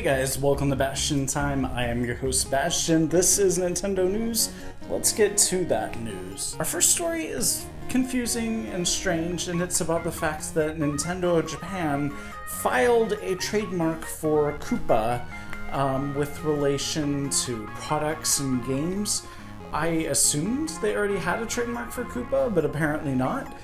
guys, welcome to Bastion Time. I am your host Bastion. This is Nintendo News. Let's get to that news. Our first story is confusing and strange, and it's about the fact that Nintendo Japan filed a trademark for KOOPA with relation to products and games. I assumed they already had a trademark for KOOPA, but apparently not.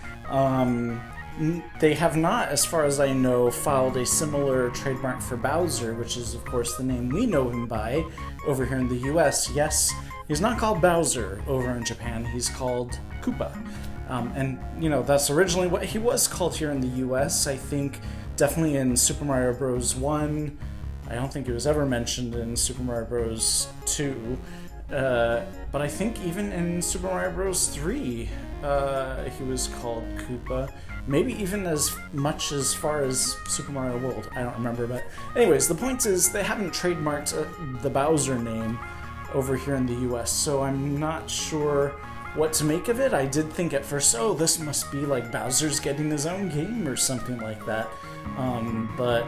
They have not, as far as I know, filed a similar trademark for Bowser, which is, of course, the name we know him by over here in the US. Yes, he's not called Bowser over in Japan, he's called KOOPA. And, you know, that's originally what he was called here in the US. I think definitely in Super Mario Bros. 1. I don't think it was ever mentioned in Super Mario Bros. 2. But I think even in Super Mario Bros. 3, he was called KOOPA. Maybe even as much as far as Super Mario World. I don't remember, but anyways, the point is they haven't trademarked the Bowser name over here in the US, so I'm not sure what to make of it. I did think at first, oh, this must be like Bowser's getting his own game or something like that, but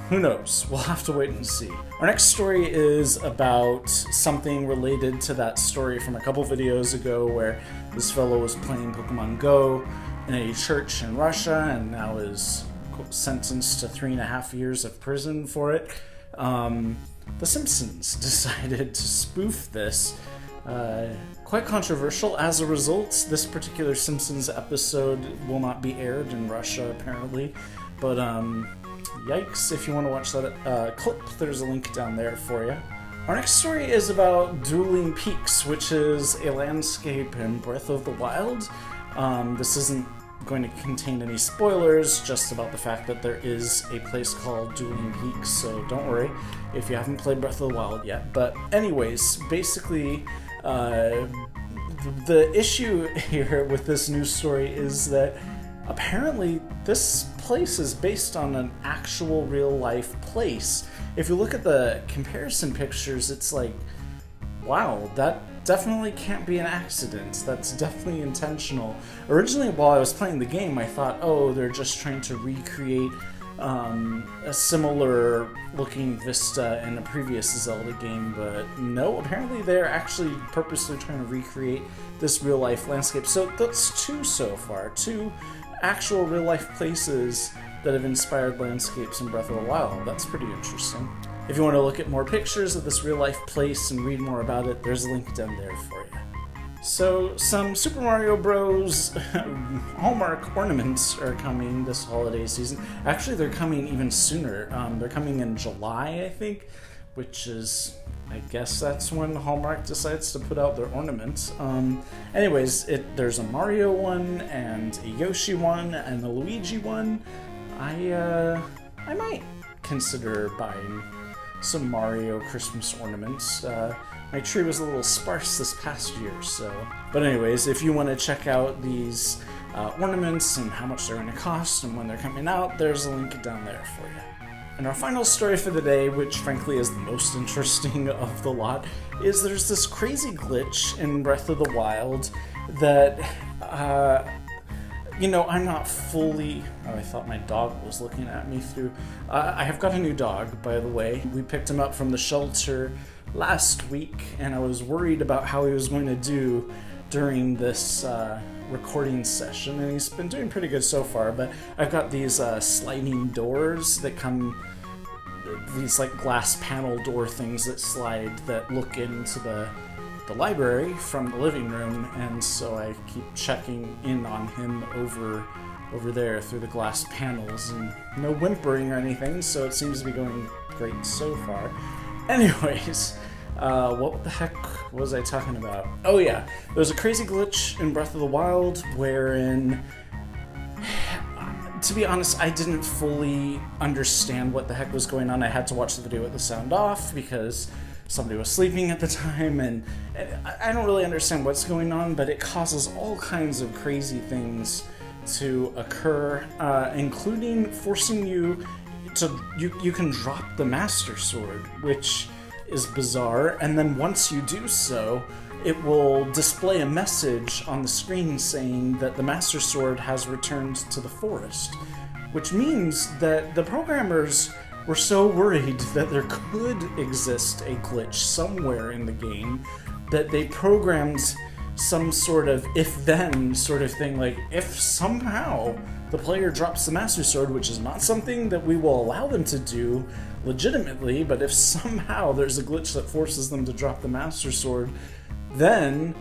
who knows? We'll have to wait and see. Our next story is about something related to that story from a couple videos ago where this fellow was playing Pokemon Go in a church in Russia and now is sentenced to 3.5 years of prison for it. The Simpsons decided to spoof this. Quite controversial. As a result, this particular Simpsons episode will not be aired in Russia, apparently. But, yikes, if you want to watch that clip, there's a link down there for you. Our next story is about Dueling Peaks, which is a landscape in Breath of the Wild. This isn't going to contain any spoilers, just about the fact that there is a place called Dueling Peaks, so don't worry if you haven't played Breath of the Wild yet. But anyways, basically, the issue here with this news story is that apparently this place is based on an actual real-life place. If you look at the comparison pictures, it's like, wow, that definitely can't be an accident. That's definitely intentional. Originally, while I was playing the game, I thought, oh, they're just trying to recreate a similar looking vista in a previous Zelda game, but no, apparently they're actually purposely trying to recreate this real-life landscape. So that's two so far, two actual real-life places that have inspired landscapes in Breath of the Wild. That's pretty interesting. If you want to look at more pictures of this real-life place and read more about it, there's a link down there for you. So, some Super Mario Bros. Hallmark ornaments are coming this holiday season. Actually, they're coming even sooner. They're coming in July, I think, which is, I guess that's when Hallmark decides to put out their ornaments. Anyways, there's a Mario one, and a Yoshi one, and a Luigi one. I might consider buying some Mario Christmas ornaments. My tree was a little sparse this past year, so... But anyways, if you want to check out these ornaments and how much they're going to cost and when they're coming out, there's a link down there for you. And our final story for the day, which frankly is the most interesting of the lot, is there's this crazy glitch in Breath of the Wild that, you know, I'm not fully... Oh, I thought my dog was looking at me through... I have got a new dog, by the way. We picked him up from the shelter last week, and I was worried about how he was going to do during this recording session, and he's been doing pretty good so far, but I've got these sliding doors that come... These, like, glass panel door things that slide that look into the library from the living room, and so I keep checking in on him over there through the glass panels, and no whimpering or anything, so it seems to be going great so far. Anyways, what the heck was I talking about? Oh yeah, there's a crazy glitch in Breath of the Wild wherein, to be honest, I didn't fully understand what the heck was going on. I had to watch the video with the sound off because somebody was sleeping at the time, and I don't really understand what's going on, but it causes all kinds of crazy things to occur, including forcing you to, you can drop the Master Sword, which is bizarre, and then once you do so, it will display a message on the screen saying that the Master Sword has returned to the forest, which means that the programmers were so worried that there could exist a glitch somewhere in the game that they programmed some sort of if-then sort of thing, like if somehow the player drops the Master Sword, which is not something that we will allow them to do legitimately, but if somehow there's a glitch that forces them to drop the Master Sword, then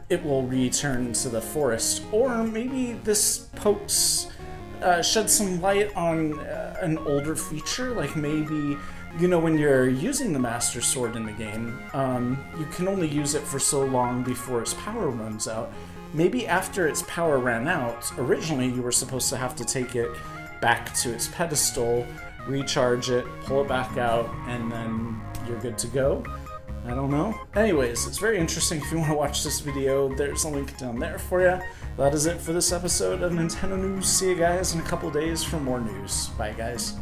it will return to the forest. Or maybe this sheds some light on an older feature, like maybe, you know, when you're using the Master Sword in the game, you can only use it for so long before its power runs out. Maybe after its power ran out, originally you were supposed to have to take it back to its pedestal, recharge it, pull it back out, and then you're good to go. I don't know. Anyways, it's very interesting. If you want to watch this video, there's a link down there for you. That is it for this episode of Nintendo News. See you guys in a couple days for more news. Bye, guys.